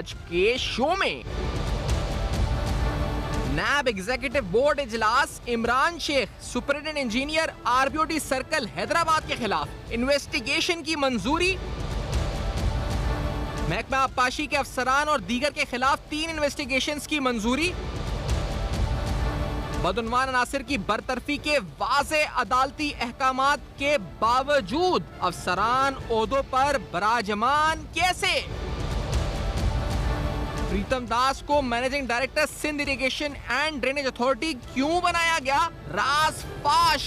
آج کے شو میں نیب ایگزیکٹو بورڈ اجلاس، عمران شیخ superintendent engineer RBOT circle Hyderabad کے خلاف انویسٹیگیشن کی منظوری، محکمہ آبپاشی کے افسران اور دیگر کے خلاف 3 انویسٹیگیشنز کی منظوری، بدعنوان عناصر کی برطرفی کے واضح عدالتی احکامات کے باوجود افسران عہدوں پر براجمان کیسے؟ پریتم داس کو managing director Sindh irrigation and drainage authority کیوں بنایا گیا؟ راز فاش۔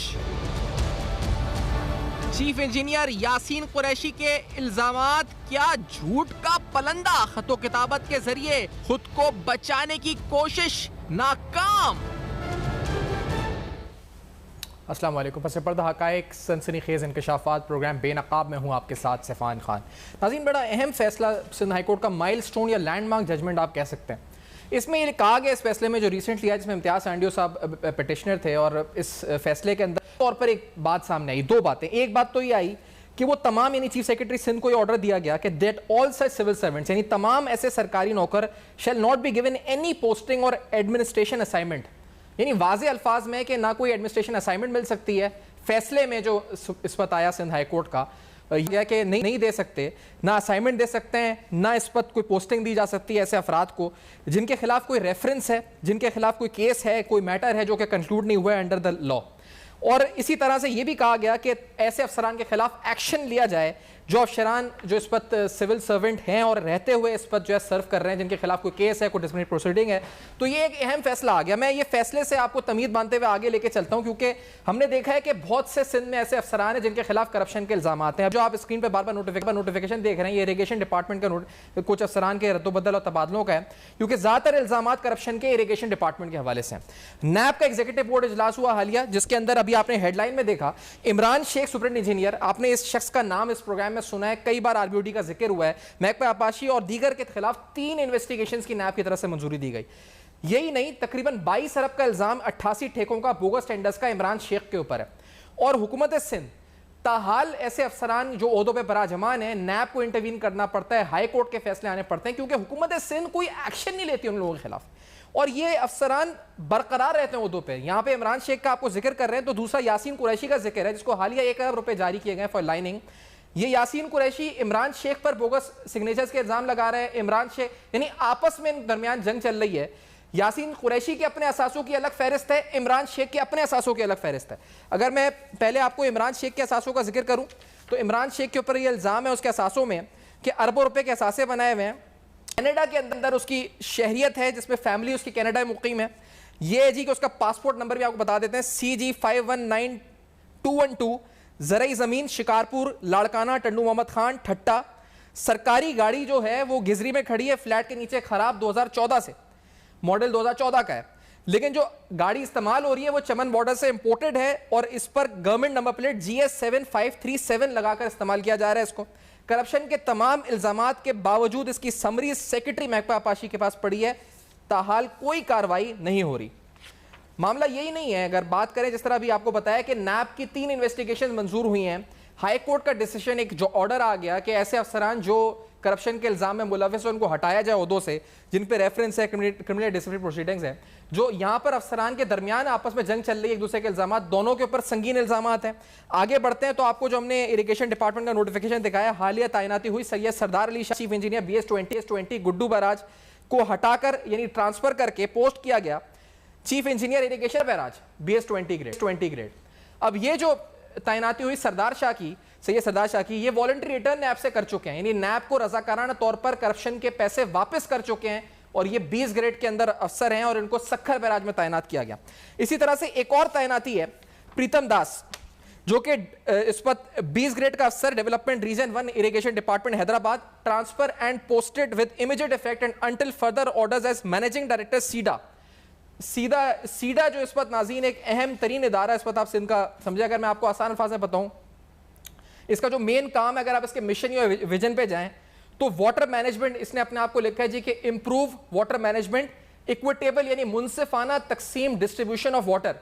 چیف انجینئر یاسین قریشی کے الزامات کیا جھوٹ کا پلندہ؟ خط و کتابت کے ذریعے خود کو بچانے کی کوشش ناکام۔ السلام علیکم۔ پس پردہ حقائق، سنسنی خیز انکشافات، پروگرام بے نقاب میں ہوں آپ کے ساتھ سیفان خان۔ ناظرین، بڑا اہم فیصلہ سندھ ہائی کورٹ کا مائل سٹون یا لینڈ مارک ججمنٹ آپ کہہ سکتے ہیں۔ اس میں یہ کہا گیا اس فیصلے میں جو ریسنٹلی آیا، جس میں امتیاز سانڈیو صاحب پیٹیشنر تھے، اور اس فیصلے کے اندر طور پر ایک بات سامنے آئی، 2 باتیں۔ ایک بات تو یہ آئی کہ وہ تمام یعنی چیف سیکرٹری سندھ کو یہ آرڈر دیا گیا کہ that all such civil servants, یعنی تمام ایسے سرکاری نوکر shall not be given any posting اور ایڈمنسٹریشن اسائنمنٹ، یعنی واضح الفاظ میں کہ نہ کوئی ایڈمنسٹریشن اسائنمنٹ مل سکتی ہے۔ فیصلے میں جو اس وقت آیا سندھ ہائی کورٹ کا یہ کہ نہیں دے سکتے، نہ اسائنمنٹ دے سکتے ہیں، نہ اس پر کوئی پوسٹنگ دی جا سکتی ہے ایسے افراد کو جن کے خلاف کوئی ریفرنس ہے، جن کے خلاف کوئی کیس ہے، کوئی میٹر ہے جو کہ کنکلوڈ نہیں ہوا ہے انڈر دا لا۔ اور اسی طرح سے یہ بھی کہا گیا کہ ایسے افسران کے خلاف ایکشن لیا جائے جو افسران جو اس وقت سول سرونٹ ہیں اور رہتے ہوئے اس وقت جو ہے سرو کر رہے ہیں، جن کے خلاف کوئی کیس ہے، کوئی ڈسپلنری پروسیڈنگ ہے۔ تو یہ ایک اہم فیصلہ آ گیا۔ میں یہ فیصلے سے آپ کو تمید باندھتے ہوئے آگے لے کے چلتا ہوں، کیونکہ ہم نے دیکھا ہے کہ بہت سے سندھ میں ایسے افسران ہیں جن کے خلاف کرپشن کے الزامات ہیں۔ جو آپ اسکرین پہ بار بار نوٹیفیکیشن دیکھ رہے ہیں، یہ اریگیشن ڈپارٹمنٹ کا کچھ افسران کے رد و بدل اور تبادلوں کا ہے، کیونکہ زیادہ تر الزامات کرپشن کے اریگیشن ڈپارٹمنٹ کے حوالے سے ہیں۔ نیب کا ایگزیکٹو بورڈ اجلاس ہوا حالیہ، جس کے اندر ابھی آپ نے ہیڈ لائن میں دیکھا عمران شیخ سپرنٹینڈنٹ انجینئر، آپ نے اس شخص کا نام اس پروگرام میں سنا ہے، کئی بار RBOT کا ذکر ہوا ہے، محکمہ آبپاشی اور دیگر کے خلاف 3 انویسٹیگیشنز کی نیب کی طرف سے منظوری دی گئی۔ یہی نہیں، تقریباً 22 ارب کا الزام 88 ٹھیکوں کا بوگس ٹینڈرز کا عمران شیخ کے اوپر ہے، اور حکومت سندھ تاحال ایسے افسران جو عہدوں پہ براجمان ہیں، نیب کو انٹروین کرنا پڑتا ہے، ہائی کورٹ کے فیصلے آنے پڑتے ہیں، کیونکہ حکومت سندھ کوئی ایکشن نہیں لیتی ان لوگوں کے خلاف، اور یہ افسران برقرار رہتے ہیں عہدوں پہ۔ یہاں پہ عمران شیخ کا آپ کو ذکر کر رہے ہیں، تو دوسرا یاسین قریشی کا ذکر ہے، جس کو حالیہ 1 ارب روپے جاری کیے گئے فار لائننگ۔ یہ یاسین قریشی عمران شیخ پر بوگس سگنیچرز کے الزام لگا رہے ہیں۔ عمران شیخ یعنی آپس میں درمیان جنگ چل رہی ہے۔ یاسین قریشی کے اپنے اثاثوں کی الگ فہرست ہے، عمران شیخ کے اپنے اثاثوں کی الگ فہرست ہے۔ اگر میں پہلے آپ کو عمران شیخ کے اثاثوں کا ذکر کروں تو عمران شیخ کے اوپر یہ الزام ہے اس کے اثاثوں میں کہ اربوں روپے کے اثاثے بنائے ہوئے ہیں، کینیڈا کے اندر اس کی شہریت ہے جس میں فیملی اس کی کینیڈا میں مقیم ہے۔ یہ جی کہ اس کا پاسپورٹ نمبر بھی آپ کو بتا دیتے ہیں، CG519212، زرعی زمین شکارپور لاڑکانہ، ٹنڈو محمد خان ٹھٹا۔ سرکاری گاڑی جو ہے وہ گزری میں کھڑی ہے، فلیٹ کے نیچے خراب، 2014 سے ماڈل 2014 کا ہے، لیکن جو گاڑی استعمال ہو رہی ہے وہ چمن بارڈر سے امپورٹڈ ہے، اور اس پر گورنمنٹ نمبر پلیٹ GS7537 لگا کر استعمال کیا جا رہا ہے اس کو۔ کرپشن کے تمام الزامات کے باوجود اس کی سمری سیکرٹری محکمہ آبپاشی کے پاس پڑی ہے، تاحال کوئی کارروائی نہیں ہو رہی۔ معاملہ یہی نہیں ہے، اگر بات کریں جس طرح بھی آپ کو بتایا کہ نیب کی 3 انویسٹیگیشن منظور ہوئی ہیں، ہائی کورٹ کا ڈیسیشن ایک جو آرڈر آ گیا کہ ایسے افسران جو کرپشن کے الزام میں ملوث ہیں ان کو ہٹایا جائے عہدوں سے، جن پہ ریفرنس ہے، کرمنل ڈسپلنری پروسیڈنگز ہیں۔ جو یہاں پر افسران کے درمیان آپس میں جنگ چل رہی ہے، ایک دوسرے کے الزامات، دونوں کے اوپر سنگین الزامات ہیں۔ آگے بڑھتے ہیں تو آپ کو جو ہم نے اریگیشن ڈپارٹمنٹ کا نوٹیفیکیشن دکھایا، حالیہ تعیناتی ہوئی سید سردار Ali Shah chief engineer BS20 Guddu Braj کو ہٹا کر یعنی ٹرانسفر کر کے پوسٹ کیا گیا chief engineer irrigation Braj BS20 grade. اب یہ جو تعیناتی ہوئی سید سردار شاہ کی، یہ والنٹری ریٹرن نیب سے کر چکے ہیں، یعنی نیب کو رضاکارانہ طور پر کرپشن کے پیسے واپس کر چکے ہیں، اور یہ 20 گریڈ کے اندر افسر ہیں اور ان کو سکھر بیراج میں تعینات کیا گیا۔ اسی طرح سے ایک اور تعیناتی ہے پریتم داس، جو کہ اس وقت 20 گریڈ کا افسر، development region 1 irrigation department Hyderabad, transfer and posted with immediate effect and until further orders as managing director SIDA جو اس وقت ناظرین ایک اہم ترین ادارہ ہے اس وقت آپ سندھ کا سمجھے۔ اگر میں آپ کو آسان الفاظ میں بتاؤں، اس کا جو مین کام ہے، اگر آپ اس کے مشن یا ویژن پہ جائیں تو واٹر مینجمنٹ، اس نے اپنے آپ کو لکھا ہے جی کہ امپروو واٹر مینجمنٹ، ایکویٹیبل یعنی منصفانہ تقسیم ڈسٹریبیوشن آف واٹر،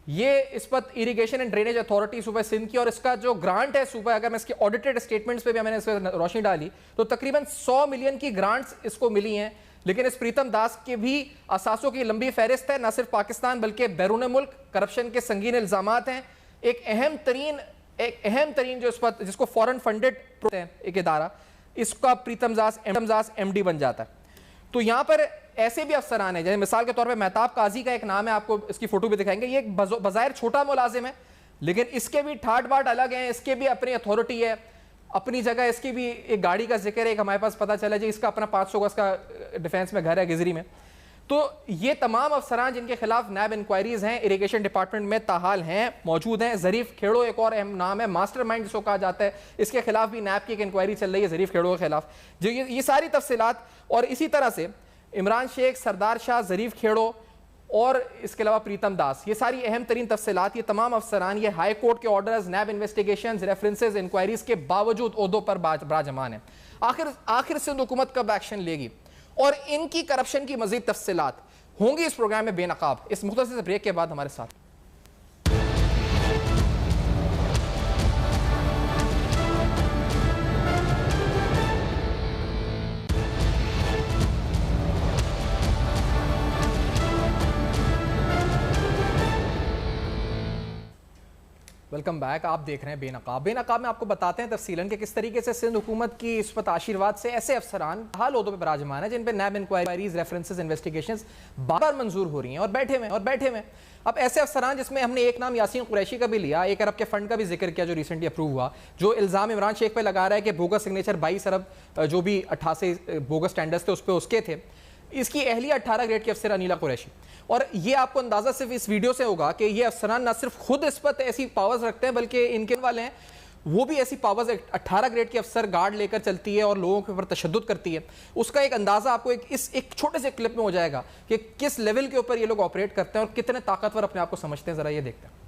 یہ اس وقت اریگیشن اینڈ ڈرینیج اتھارٹی صوبہ سندھ کی، اور اس کا جو گرانٹ ہے صوبہ، اگر میں اس کی آڈیٹڈ اسٹیٹمنٹس پہ بھی میں نے اس پہ روشنی ڈالی تو تقریباً 100 ملین کی گرانٹس اس کو ملی ہیں. لیکن اس پریتم داس کے بھی اثاثوں کی لمبی فہرست ہے، نہ صرف پاکستان بلکہ بیرون ملک کرپشن کے سنگین الزامات ہیں. ایک اہم ترین جو اس وقت جس کو فورن فنڈڈ ہے ایک ادارہ، اس کا پریتم داس ایم ڈی بن جاتا ہے. تو یہاں پر ایسے بھی افسران ہیں، جیسے مثال کے طور پہ مہتاب قاضی کا ایک نام ہے، آپ کو اس کی فوٹو بھی دکھائیں گے. یہ ایک بظاہر چھوٹا ملازم ہے لیکن اس کے بھی ٹھاٹ باٹ الگ ہیں، اس کے بھی اپنی اتھارٹی ہے، اپنی جگہ. اس کی بھی ایک گاڑی کا ذکر ہے، ایک ہمارے پاس پتہ چلا جی اس کا اپنا 500 گز کا ڈیفینس میں گھر ہے گزری میں. تو یہ تمام افسران جن کے خلاف نیب انکوائریز ہیں اریگیشن ڈپارٹمنٹ میں تاحال ہیں، موجود ہیں. ظریف کھیڑو ایک اور اہم نام ہے، ماسٹر مائنڈ جس کو کہا جاتا ہے، اس کے خلاف بھی نیب کی ایک انکوائری چل رہی ہے ظریف کھیڑو کے خلاف. جو یہ ساری تفصیلات، اور اسی طرح سے عمران شیخ، سردار شاہ، ظریف کھیڑو اور اس کے علاوہ پریتم داس، یہ ساری اہم ترین تفصیلات، یہ تمام افسران یہ ہائی کورٹ کے orders, NAB investigations, references, inquiries کے باوجود عہدوں پر براجمان ہیں. آخر سندھ حکومت کب ایکشن لے گی اور ان کی کرپشن کی مزید تفصیلات ہوں گی اس پروگرام میں بے نقاب. اس مختصر سے بریک کے بعد ہمارے ساتھ ویلکم بیک. آپ دیکھ رہے ہیں بے نقاب. بے نقاب میں آپ کو بتاتے ہیں تفصیلاً کہ کس طریقے سے سندھ حکومت کی اس وقت آشیرواد سے ایسے افسران حال عہدوں پہ براجمان ہیں جن پہ نیب انکوائریز، ریفرنسز، انویسٹیگیشنز بار منظور ہو رہی ہیں اور بیٹھے میں. اب ایسے افسران جس میں ہم نے ایک نام یاسین قریشی کا بھی لیا، 1 ارب کے فنڈ کا بھی ذکر کیا جو ریسنٹلی اپروو ہوا، جو الزام عمران شیخ پہ لگا رہا ہے کہ بوگس سگنیچر 22 ارب جو بھی 88 بوگس ٹینڈرز تھے اس کے تھے. اس کی اہلیہ 18 گریڈ کے افسر انیلا قریشی. اور یہ آپ کو اندازہ صرف اس ویڈیو سے ہوگا کہ یہ افسران نہ صرف خود اس پر ایسی پاورز رکھتے ہیں بلکہ ان کے والے ہیں وہ بھی ایسی پاورز 18 گریڈ کے افسر گارڈ لے کر چلتی ہے اور لوگوں کے اوپر تشدد کرتی ہے. اس کا ایک اندازہ آپ کو ایک چھوٹے سے کلپ میں ہو جائے گا کہ کس لیول کے اوپر یہ لوگ آپریٹ کرتے ہیں اور کتنے طاقتور اپنے آپ کو سمجھتے ہیں. ذرا یہ دیکھتے ہیں.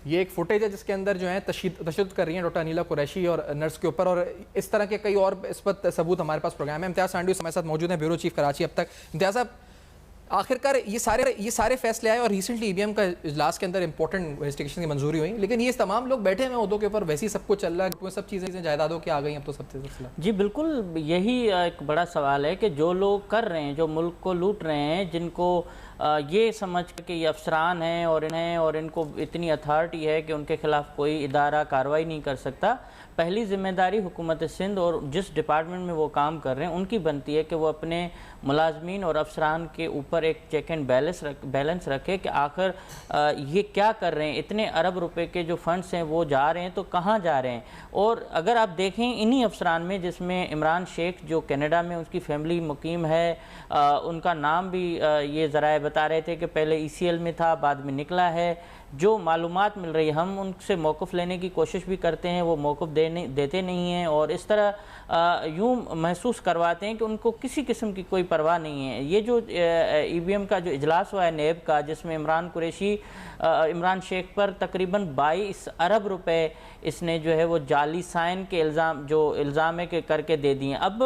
یہ ایک فوٹیج ہے جس کے اندر جو ہے تشدد کر رہی ہیں ڈاکٹر انیلا قریشی اور نرس کے اوپر، اور اس طرح کے کئی اور اس وقت ثبوت ہمارے پاس پروگرام ہے. امتیاز سانڈوی ہمارے ساتھ موجود ہیں، بیورو چیف کراچی. اب تک امتیاز صاحب، آخرکار یہ سارے فیصلے آئے اور ریسنٹلی ای بی ایم کا اجلاس کے اندر امپورٹنٹ انویسٹیگیشن کی منظوری ہوئی، لیکن یہ تمام لوگ بیٹھے ہیں عہدوں کے اوپر، ویسے ہی سب کچھ چل رہا ہے، سب چیزیں جائیدادوں کی آ گئی ہیں اب تو سب سے سلسلہ. جی بالکل، یہی ایک بڑا سوال ہے کہ جو لوگ کر رہے ہیں، جو ملک کو لوٹ رہے ہیں، جن کو یہ سمجھ کہ یہ افسران ہیں اور ان کو اتنی اتھارٹی ہے کہ ان کے خلاف کوئی ادارہ کارروائی نہیں کر سکتا. پہلی ذمہ داری حکومت سندھ اور جس ڈپارٹمنٹ میں وہ کام کر رہے ہیں ان کی بنتی ہے کہ وہ اپنے ملازمین اور افسران کے اوپر ایک چیک اینڈ بیلنس رکھے کہ آخر یہ کیا کر رہے ہیں. اتنے ارب روپے کے جو فنڈز ہیں وہ جا رہے ہیں تو کہاں جا رہے ہیں. اور اگر آپ دیکھیں انہی افسران میں، جس میں عمران شیخ جو کینیڈا میں اس کی فیملی مقیم ہے، ان کا نام بھی یہ ذرائع بتا رہے تھے کہ پہلے ای سی ایل میں تھا بعد میں نکلا ہے. جو معلومات مل رہی ہے ہم ان سے موقف لینے کی کوشش بھی کرتے ہیں، وہ موقف دیتے نہیں ہیں اور اس طرح یوں محسوس کرواتے ہیں کہ ان کو کسی قسم کی کوئی پرواہ نہیں ہے. یہ جو ای بی ایم کا جو اجلاس ہوا ہے نیب کا، جس میں عمران شیخ پر تقریباً 22 ارب روپے اس نے جو ہے وہ جعلی سائن کے الزام ہے کہ کر کے دے دیے. اب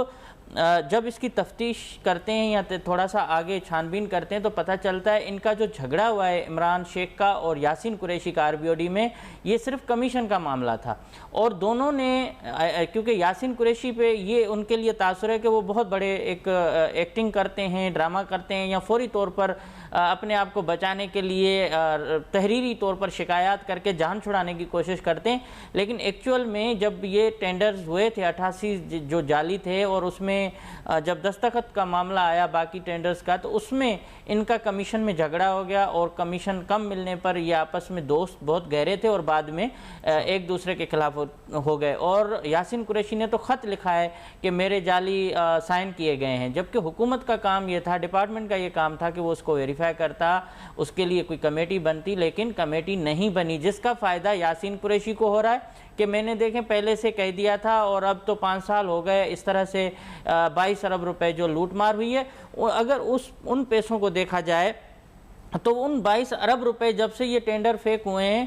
جب اس کی تفتیش کرتے ہیں یا تھوڑا سا آگے چھان بین کرتے ہیں تو پتہ چلتا ہے ان کا جو جھگڑا ہوا ہے عمران شیخ کا اور یاسین قریشی کا آر بی او ڈی میں، یہ صرف کمیشن کا معاملہ تھا. اور دونوں نے، کیونکہ یاسین قریشی پہ یہ ان کے لیے تاثر ہے کہ وہ بہت بڑے ایک ایکٹنگ کرتے ہیں، ڈرامہ کرتے ہیں، یا فوری طور پر اپنے آپ کو بچانے کے لیے تحریری طور پر شکایات کر کے جان چھڑانے کی کوشش کرتے ہیں. لیکن ایکچول میں جب یہ ٹینڈرز ہوئے تھے 88 جو جعلی تھے، اور اس میں جب دستخط کا معاملہ آیا باقی ٹینڈرز کا، تو اس میں ان کا کمیشن میں جھگڑا ہو گیا اور کمیشن کم ملنے پر یہ آپس میں دوست بہت گہرے تھے اور بعد میں ایک دوسرے کے خلاف ہو گئے. اور یاسین قریشی نے تو خط لکھا ہے کہ میرے جعلی سائن کیے گئے ہیں، جبکہ حکومت کا کام یہ تھا، ڈپارٹمنٹ کا یہ کام تھا کہ وہ اس کو ویریفائی کرتا، اس کے لیے کوئی کمیٹی بنتی، لیکن کمیٹی نہیں بنی، جس کا فائدہ یاسین قریشی کو ہو رہا ہے کہ میں نے دیکھیں پہلے سے کہہ دیا تھا اور اب تو 5 سال ہو گئے اس طرح سے 22 ارب روپے جو لوٹ مار ہوئی ہے. اگر ان پیسوں کو دیکھا جائے تو ان 22 ارب روپے جب سے یہ ٹینڈر فیک ہوئے ہیں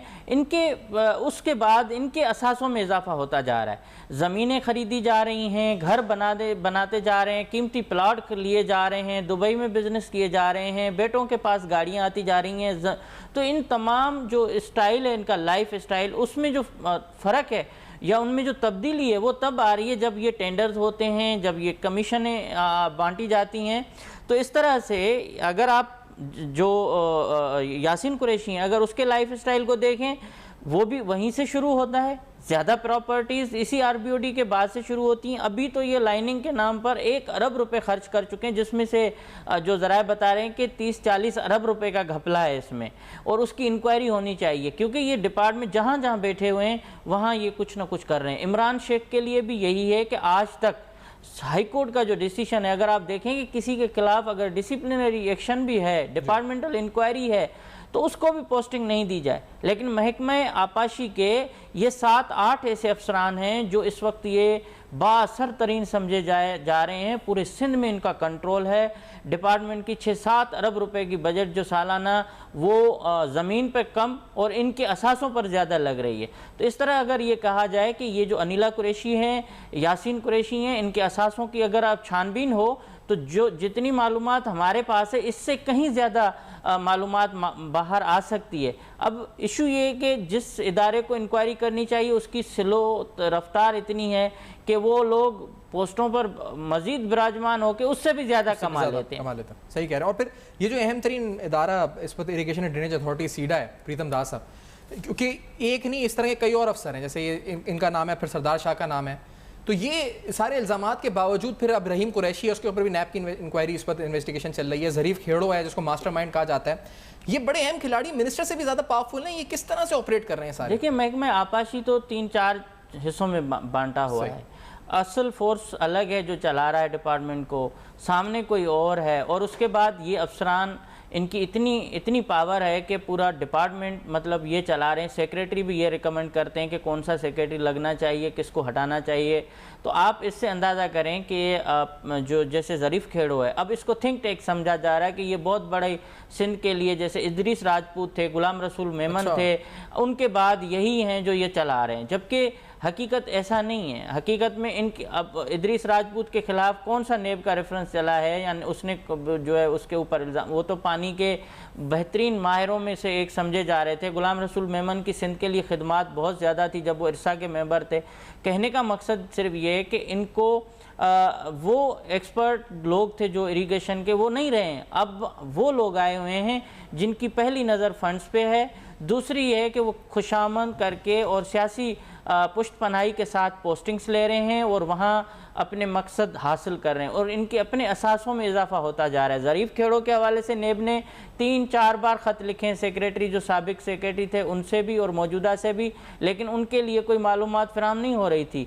اس کے بعد ان کے اثاثوں میں اضافہ ہوتا جا رہا ہے. زمینیں خریدی جا رہی ہیں, گھر بناتے جا رہے ہیں, قیمتی پلاٹ لیے جا رہے ہیں, دبئی میں بزنس کیے جا رہے ہیں, بیٹوں کے پاس گاڑیاں آتی جا رہی ہیں. تو ان تمام جو اسٹائل ہے ان کا لائف اسٹائل, اس میں جو فرق ہے یا ان میں جو تبدیلی ہے وہ تب آ رہی ہے جب یہ ٹینڈرز ہوتے ہیں, جب یہ کمیشنیں بانٹی جاتی ہیں. تو اس طرح سے اگر آپ جو یاسین قریشی ہیں اگر اس کے لائف اسٹائل کو دیکھیں, وہ بھی وہیں سے شروع ہوتا ہے. زیادہ پراپرٹیز اسی RBOD کے بعد سے شروع ہوتی ہیں. ابھی تو یہ لائننگ کے نام پر 1 ارب روپے خرچ کر چکے ہیں, جس میں سے جو ذرائع بتا رہے ہیں کہ 30-40 ارب روپے کا گھپلا ہے اس میں, اور اس کی انکوائری ہونی چاہیے کیونکہ یہ ڈپارٹمنٹ جہاں جہاں بیٹھے ہوئے ہیں وہاں یہ کچھ نہ کچھ کر رہے ہیں. عمران شیخ کے لیے بھی یہی ہے کہ آج تک ہائی کورٹ کا جو ڈیسیشن ہے, اگر آپ دیکھیں کہ کسی کے خلاف اگر ڈسپلنری ایکشن بھی ہے, ڈپارٹمنٹل انکوائری ہے, تو اس کو بھی پوسٹنگ نہیں دی جائے. لیکن محکمہ آبپاشی کے یہ 7-8 ایسے افسران ہیں جو اس وقت یہ بااثر ترین سمجھے جا رہے ہیں. پورے سندھ میں ان کا کنٹرول ہے. ڈپارٹمنٹ کی 6-7 ارب روپے کی بجٹ جو سالانہ وہ زمین پہ کم اور ان کے اثاثوں پر زیادہ لگ رہی ہے. تو اس طرح اگر یہ کہا جائے کہ یہ جو انیلا قریشی ہیں, یاسین قریشی ہیں, ان کے اثاثوں کی اگر آپ چھان بین ہو تو جتنی معلومات ہمارے پاس ہے اس سے کہیں زیادہ معلومات باہر آ سکتی ہے. اب ایشو یہ ہے کہ جس ادارے کو انکوائری کرنی چاہیے اس کی سلو رفتار اتنی ہے کہ وہ لوگ پوسٹوں پر مزید براجمان ہو کے اس سے بھی زیادہ کما لیتے ہیں. صحیح کہہ رہے ہیں. اور پھر یہ جو اہم ترین ادارہ اس وقت اریگیشن اینڈ ڈرینیج اتھارٹی سیڈا ہے, پریتم داس صاحب, کیونکہ ایک نہیں اس طرح کے کئی اور افسر ہیں, جیسے یہ ان کا نام ہے, پھر سردار شاہ کا نام ہے. تو یہ سارے الزامات کے باوجود پھر اب رحیم قریشی ہے, اس کے اوپر بھی نیب کی انکوائری اس پر انویسٹیگیشن چل رہی ہے. ظریف کھیڑو ہے جس کو ماسٹر مائنڈ کہا جاتا ہے. یہ بڑے اہم کھلاڑی منسٹر سے بھی زیادہ پاورفل ہیں. یہ کس طرح سے آپریٹ کر رہے ہیں سارے؟ دیکھیں, محکمہ آبپاشی تو 3-4 حصوں میں بانٹا ہوا ہے. اصل فورس الگ ہے جو چلا رہا ہے ڈپارٹمنٹ کو, سامنے کوئی اور ہے, اور اس کے بعد یہ افسران ان کی اتنی پاور ہے کہ پورا ڈپارٹمنٹ مطلب یہ چلا رہے ہیں. سیکریٹری بھی یہ ریکمنڈ کرتے ہیں کہ کون سا سیکریٹری لگنا چاہیے, کس کو ہٹانا چاہیے. تو آپ اس سے اندازہ کریں کہ جو جیسے ظریف کھیڑو ہے, اب اس کو تھنک ٹیک سمجھا جا رہا ہے کہ یہ بہت بڑے سندھ کے لیے, جیسے ادریس راجپوت تھے, غلام رسول میمن تھے, ان کے بعد یہی ہیں جو یہ چلا رہے ہیں. جبکہ حقیقت ایسا نہیں ہے. حقیقت میں اب ادریس راجپوت کے خلاف کون سا نیب کا ریفرنس چلا ہے, یعنی اس نے جو ہے اس کے اوپر الزام, وہ تو پانی کے بہترین ماہروں میں سے ایک سمجھے جا رہے تھے. غلام رسول میمن کی سندھ کے لیے خدمات بہت زیادہ تھی جب وہ ارسا کے ممبر تھے. کہنے کا مقصد صرف یہ ہے کہ ان کو وہ ایکسپرٹ لوگ تھے جو اریگیشن کے, وہ نہیں رہے ہیں. اب وہ لوگ آئے ہوئے ہیں جن کی پہلی نظر فنڈز پہ ہے, دوسری یہ ہے کہ وہ خوشامد کر کے اور سیاسی پشت پناہی کے ساتھ پوسٹنگز لے رہے ہیں اور وہاں اپنے مقصد حاصل کر رہے ہیں, اور ان کے اپنے اثاثوں میں اضافہ ہوتا جا رہا ہے. ظریف کھیڑو کے حوالے سے نیب نے 3-4 بار خط لکھے ہیں, سیکریٹری جو سابق سیکریٹری تھے ان سے بھی اور موجودہ سے بھی, لیکن ان کے لیے کوئی معلومات فراہم نہیں ہو رہی تھی.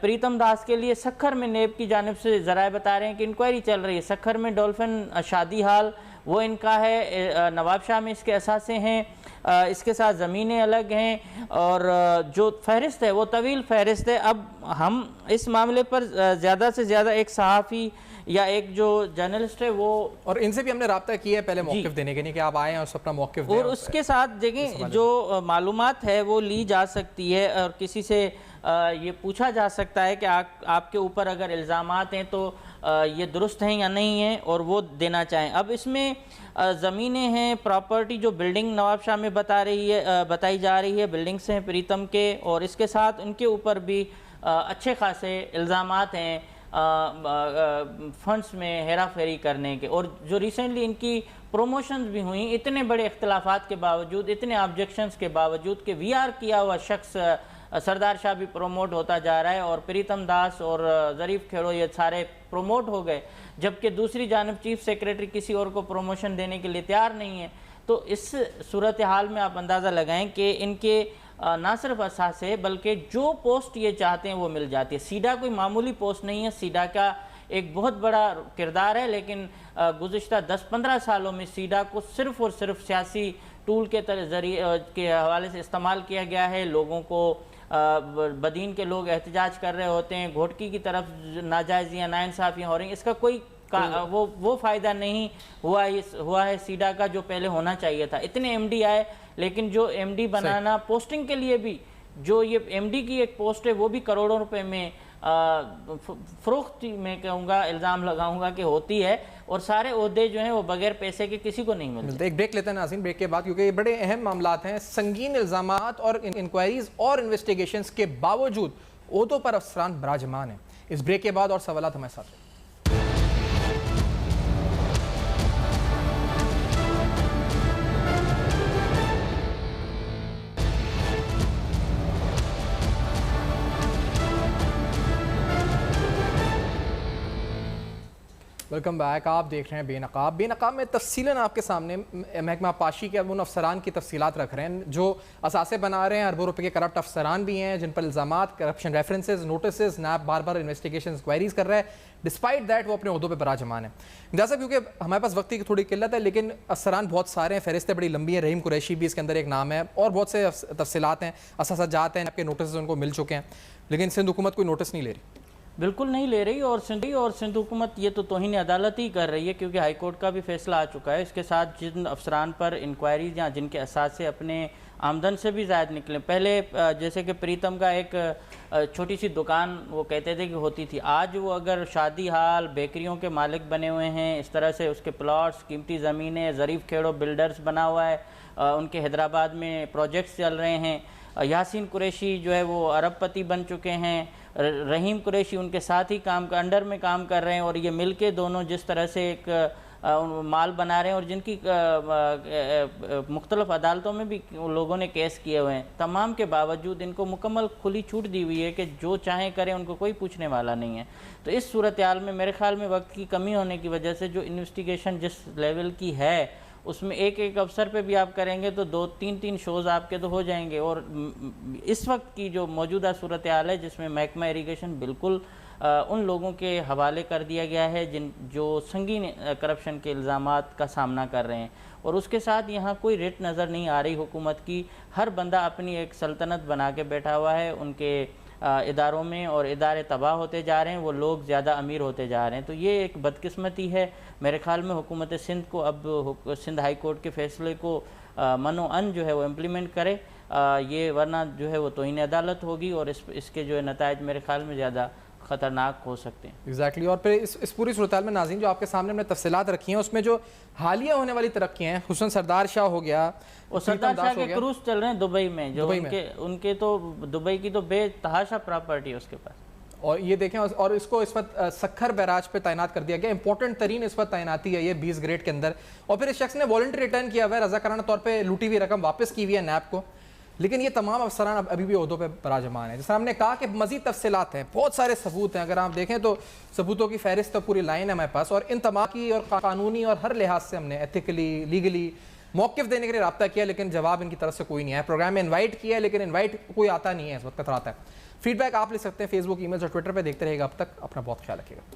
پریتم داس کے لیے سکھر میں نیب کی جانب سے ذرائع بتا رہے ہیں کہ انکوائری چل رہی ہے. سکھر میں ڈولفن شادی ہال وہ ان کا ہے, نواب شاہ میں اس کے اثاثے ہیں, اس کے ساتھ زمینیں الگ ہیں, اور جو فہرست ہے وہ طویل فہرست ہے. اب ہم اس معاملے پر زیادہ سے زیادہ ایک صحافی یا ایک جو جرنلسٹ ہے وہ, اور ان سے بھی ہم نے رابطہ کیا ہے پہلے موقف دینے کے لیے کہ آپ آئیں اور اپنا موقف دیں, اور اس کے ساتھ دیکھیں جو معلومات ہے وہ لی جا سکتی ہے, اور کسی سے یہ پوچھا جا سکتا ہے کہ آپ کے اوپر اگر الزامات ہیں تو یہ درست ہیں یا نہیں ہیں, اور وہ دینا چاہیں. اب اس میں زمینیں ہیں, پراپرٹی جو بلڈنگ نواب شاہ میں بتائی جا رہی ہے, بلڈنگس ہیں پریتم کے, اور اس کے ساتھ ان کے اوپر بھی اچھے خاصے الزامات ہیں فنڈز میں ہیرا پھیری کرنے کے. اور جو ریسنٹلی ان کی پروموشنز بھی ہوئیں, اتنے بڑے اختلافات کے باوجود, اتنے آبجیکشنز کے باوجود کہ وی آر کیا ہوا شخص سردار شاہ بھی پروموٹ ہوتا جا رہا ہے, اور پریتم داس اور ظریف کھیڑو یہ سارے پروموٹ ہو گئے, جبکہ دوسری جانب چیف سیکریٹری کسی اور کو پروموشن دینے کے لیے تیار نہیں ہے. تو اس صورتحال میں آپ اندازہ لگائیں کہ ان کے نہ صرف اثاثے بلکہ جو پوسٹ یہ چاہتے ہیں وہ مل جاتی ہے. سیڈا کوئی معمولی پوسٹ نہیں ہے, سیڈا کا ایک بہت بڑا کردار ہے, لیکن گزشتہ 10-15 سالوں میں سیڈا کو صرف اور صرف سیاسی ٹول کے ذریعے کے حوالے سے استعمال کیا گیا ہے. لوگوں کو بدین کے لوگ احتجاج کر رہے ہوتے ہیں, گھوٹکی کی طرف ناجائزیاں ناانصافیاں ہو رہی ہیں, اس کا کوئی وہ فائدہ نہیں ہوا ہے سیڈا کا جو پہلے ہونا چاہیے تھا. اتنے ایم ڈی آئے لیکن جو ایم ڈی بنانا پوسٹنگ کے لیے بھی جو یہ ایم ڈی کی ایک پوسٹ ہے وہ بھی کروڑوں روپے میں فروخت میں کہوں گا الزام لگاؤں گا کہ ہوتی ہے, اور سارے عہدے جو ہیں وہ بغیر پیسے کے کسی کو نہیں ملتے. ایک بریک لیتے ہیں ناظرین, بریک کے بعد کیونکہ یہ بڑے اہم معاملات ہیں, سنگین الزامات اور انکوائریز اور انویسٹیگیشنز کے باوجود عہدوں پر افسران براجمان ہیں. اس بریک کے بعد اور سوالات ہمارے ساتھ ہیں. Welcome back. آپ دیکھ رہے ہیں بے نقاب. بے نقاب میں تفصیلاً آپ کے سامنے محکمہ پاشی کے ان افسران کی تفصیلات رکھ رہے ہیں جو اثاثے بنا رہے ہیں. اربوں روپے کے کرپٹ افسران بھی ہیں جن پر الزامات, کرپشن ریفرنسز, نوٹسز, نیب بار بار انویسٹیگیشنز, انکوائریز کر رہا ہے. ڈسپائٹ دیٹ وہ اپنے عہدوں پہ براجمان ہیں. جیسا کیونکہ ہمارے پاس وقت کی تھوڑی قلت ہے لیکن افسران بہت سارے ہیں, فہرستیں بڑی لمبی ہیں. رحیم قریشی بھی اس کے اندر ایک نام ہے, اور بہت سے تفصیلات ہیں, اثاثہ جات ہیں, آپ کے نوٹسز ان کو مل چکے ہیں, لیکن سندھ حکومت کوئی نوٹس نہیں لے رہی. بالکل نہیں لے رہی, اور سندھ حکومت یہ تو توہین عدالت ہی کر رہی ہے کیونکہ ہائی کورٹ کا بھی فیصلہ آ چکا ہے. اس کے ساتھ جن افسران پر انکوائریز یا جن کے اثاثے اپنے آمدن سے بھی زائد نکلے, پہلے جیسے کہ پریتم کا ایک چھوٹی سی دکان وہ کہتے تھے کہ ہوتی تھی, آج وہ اگر شادی ہال, بیکریوں کے مالک بنے ہوئے ہیں, اس طرح سے اس کے پلاٹس, قیمتی زمینیں, ظریف کھیڑو بلڈرز بنا ہوا ہے, ان کے حیدرآباد میں پروجیکٹس چل رہے ہیں. یاسین قریشی جو ہے وہ ارب پتی بن چکے ہیں, رحیم قریشی ان کے ساتھ ہی انڈر میں کام کر رہے ہیں, اور یہ مل کے دونوں جس طرح سے ایک مال بنا رہے ہیں, اور جن کی مختلف عدالتوں میں بھی لوگوں نے کیس کیے ہوئے ہیں. تمام کے باوجود ان کو مکمل کھلی چھوٹ دی ہوئی ہے کہ جو چاہیں کریں, ان کو کوئی پوچھنے والا نہیں ہے. تو اس صورتحال میں میرے خیال میں وقت کی کمی ہونے کی وجہ سے جو انویسٹیگیشن جس لیول کی ہے اس میں ایک افسر پہ بھی آپ کریں گے تو 2-3 شوز آپ کے تو ہو جائیں گے. اور اس وقت کی جو موجودہ صورتحال ہے جس میں محکمہ اریگیشن بالکل ان لوگوں کے حوالے کر دیا گیا ہے جو سنگین کرپشن کے الزامات کا سامنا کر رہے ہیں, اور اس کے ساتھ یہاں کوئی ریٹ نظر نہیں آ رہی حکومت کی. ہر بندہ اپنی ایک سلطنت بنا کے بیٹھا ہوا ہے ان کے اداروں میں, اور ادارے تباہ ہوتے جا رہے ہیں, وہ لوگ زیادہ امیر ہوتے جا رہے ہیں. تو یہ ایک بدقسمتی ہے. میرے خیال میں حکومت سندھ کو اب سندھ ہائی کورٹ کے فیصلے کو منو ان جو ہے وہ امپلیمنٹ کرے, یہ ورنہ جو ہے وہ توہین عدالت ہوگی, اور اس کے جو ہے نتائج میرے خیال میں زیادہ خطرناک ہو سکتے ہیں. ایگزیکٹلی. اور پھر اس پوری صورتحال میں ناظرین جو آپ کے سامنے ہم نے تفصیلات رکھی ہیں اس میں جو حالیہ ہونے والی ترقیاں ہیں, حسن سردار شاہ ہو گیا, اور سردار شاہ کے کروز چل رہے ہیں دبئی میں, جو ان کے تو دبئی کی تو بے تحاشا پراپرٹی ہے اس کے پاس. اور یہ دیکھیں, اور اس کو اس وقت سکھر بیراج پہ تعینات کر دیا گیا. امپورٹنٹ ترین اس وقت تعیناتی ہے یہ 20 گریڈ کے اندر. اور پھر اس شخص نے والنٹری ریٹرن کیا ہوا ہے, رضاکارانہ طور پہ لوٹی ہوئی رقم واپس کی ہوئی ہے نیب کو. لیکن یہ تمام افسران ابھی بھی عہدوں پہ براجمان ہیں. جیسے ہم نے کہا کہ مزید تفصیلات ہیں, بہت سارے ثبوت ہیں, اگر آپ دیکھیں تو ثبوتوں کی فہرست تو پوری لائن ہے ہمارے پاس, اور ان تمام کی اور قانونی اور ہر لحاظ سے ہم نے ایتھیکلی لیگلی موقف دینے کے لیے رابطہ کیا, لیکن جواب ان کی طرف سے کوئی نہیں ہے. پروگرام میں انوائٹ کیا ہے لیکن انوائٹ کوئی آتا نہیں ہے, اس وقت کتراتا ہے. فیڈ بیک آپ لے سکتے ہیں فیس بک, ای میل اور ٹویٹر پہ. دیکھتے رہے گا. اب تک اپنا بہت خیال رکھیے گا.